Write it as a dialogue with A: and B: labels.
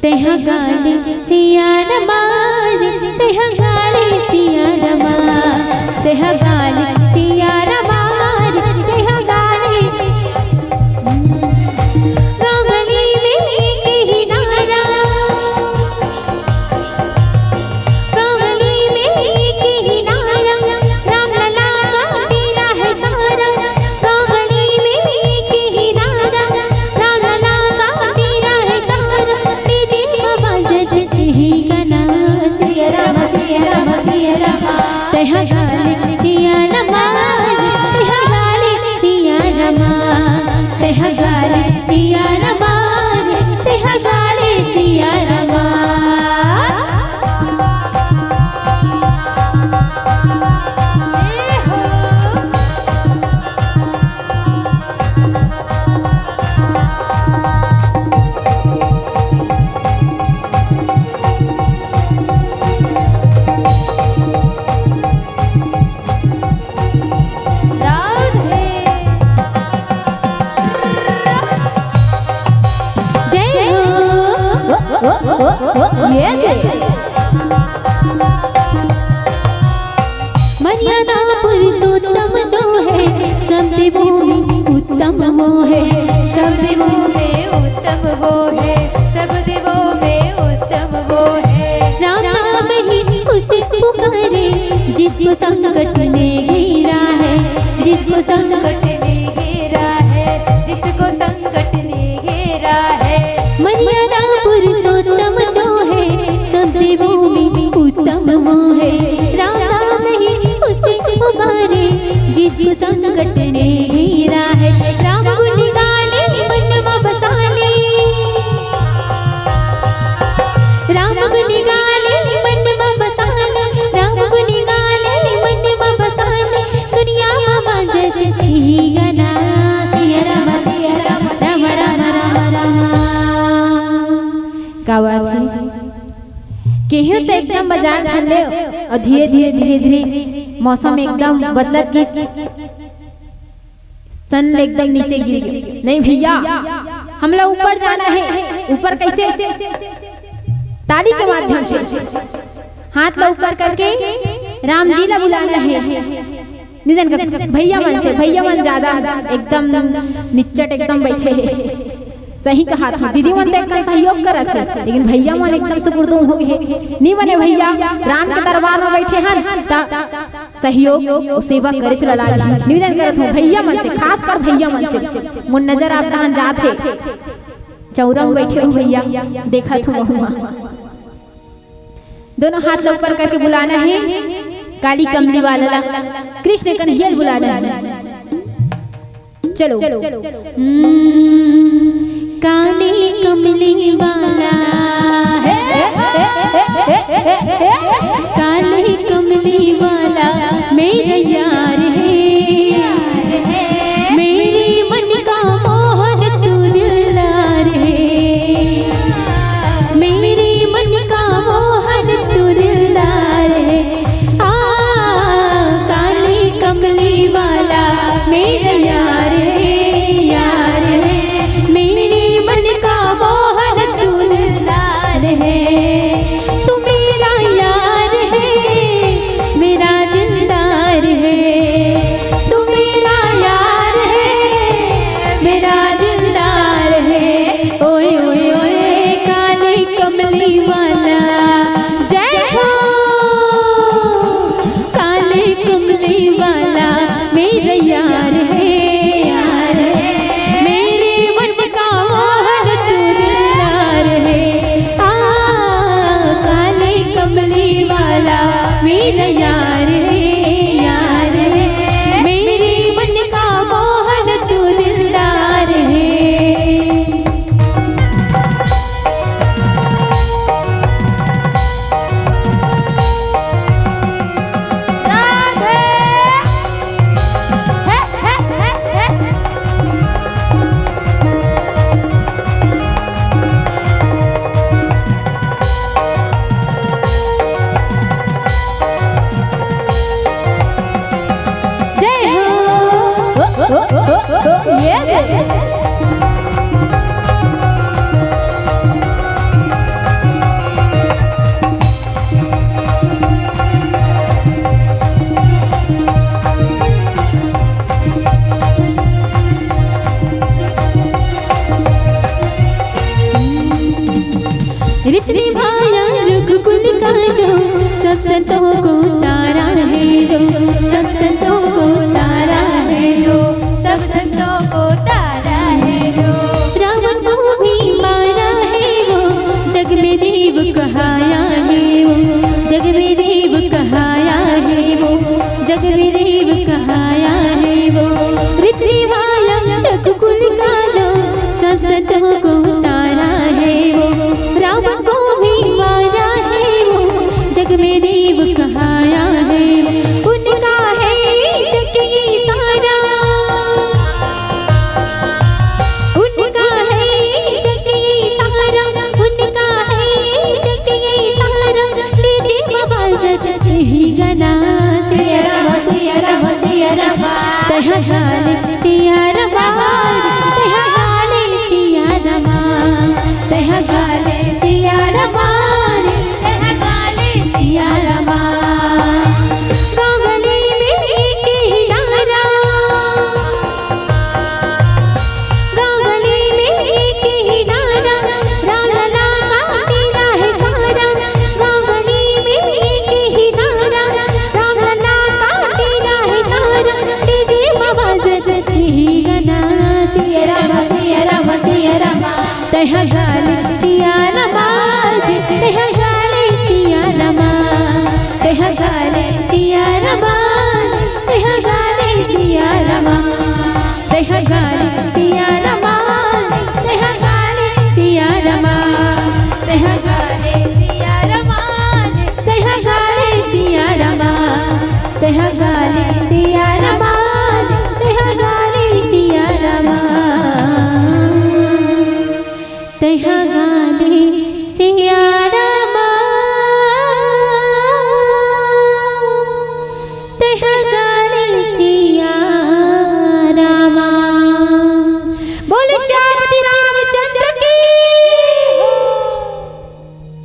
A: तेहा गाली सिया रमान, तेहा गाली सिया रमान, तेहा गाली सिया रमान, तेहा गाली गली में एक ही नारा, गली में एक ही नारा, राम लला का तेरा है सारा, गली में एक ही नारा, राम लला का तेरा है सारा, तेरी आवाज़ ही गाना सिया राम सिया राम सिया राम, तेहा गाली सिया रमान, तेहा गाली सिया रमान, तेहा गाली सिया रमान, तेहा गाली सिया रमान। मर्यादा पुरुषोत्तम जो है, सब देवों में उत्तम वो है, सब देवों में उत्तम वो है, सब देवों में उत्तम वो है। राम नाम ही उसे पुकारे जिसको संकट ने घेरा है, जिसको संकट ने घेरा है, जिसको संकट ने घेरा है। मर्यादा पुरुषोत्तम जो है, सब देवों में उत्तम वो है, राम नाम ही उसे पुकारे जिसको संकट ने घेरा है। राम गुण गाले मन में बसा ले, राम गुण गाले मन में बसा ले, राम गुण गाले मन में बसा ले, दुनिया में बाजत ही गाना सिया राम राम राम राम राम। का बात है केहू तो एकदम बाजार धले और धीरे धीरे धीरे धीरे मौसम एकदम बदलत की सन एकदम नीचे गिर गई। नहीं भैया हम लोग ऊपर जाना है। ऊपर कैसे? ताली के माध्यम से हाथ लो ऊपर करके राम जी ला बुलाना है। निधन कर भैया मन से, भैया मन ज्यादा एकदम निच्चट एकदम बैठे है। सही कहा था दीदी मन तो एकदम सहयोग करत है, लेकिन भैया मन एकदम सुपुर्दुम हो गए। नहीं बने भैया राम के दरबार में बैठे हैं सहयोग सेवा करे से लगा निवेदन करत हूँ भैया मन से, खास कर भैया मन से। मुन नजर आप कहाँ जात है चौरा में बैठे हो भैया, देखा था वहाँ। दोनों हाथ लो ऊपर करके बुलाना है काली कमली वाला कृष्ण कन्हैया बुलाना है। चलो काली कमली वाला है, काली कमली वाला मेरा यार है, मेरी मन का मोहन तू दिलदार है, मेरी मन का मोहन तू दिलदार है। काली कमली वाला मेरा यार है, यार है, मेरी मन का मोहन तू दिलदार है। तू मेरा यार है, मेरा दिलदार है, तू मेरा यार है, मेरा दिलदार है। ओए ओए ओए काली कमली वाला जय हो, काली कमली वाला मेरा यार है, यार है, मेरे मन का मोहन तू दिलदार है। काली कमली वाला मेरा यार है, यार है, मेरे मन का मोहन तू दिलदार है। रित निभाए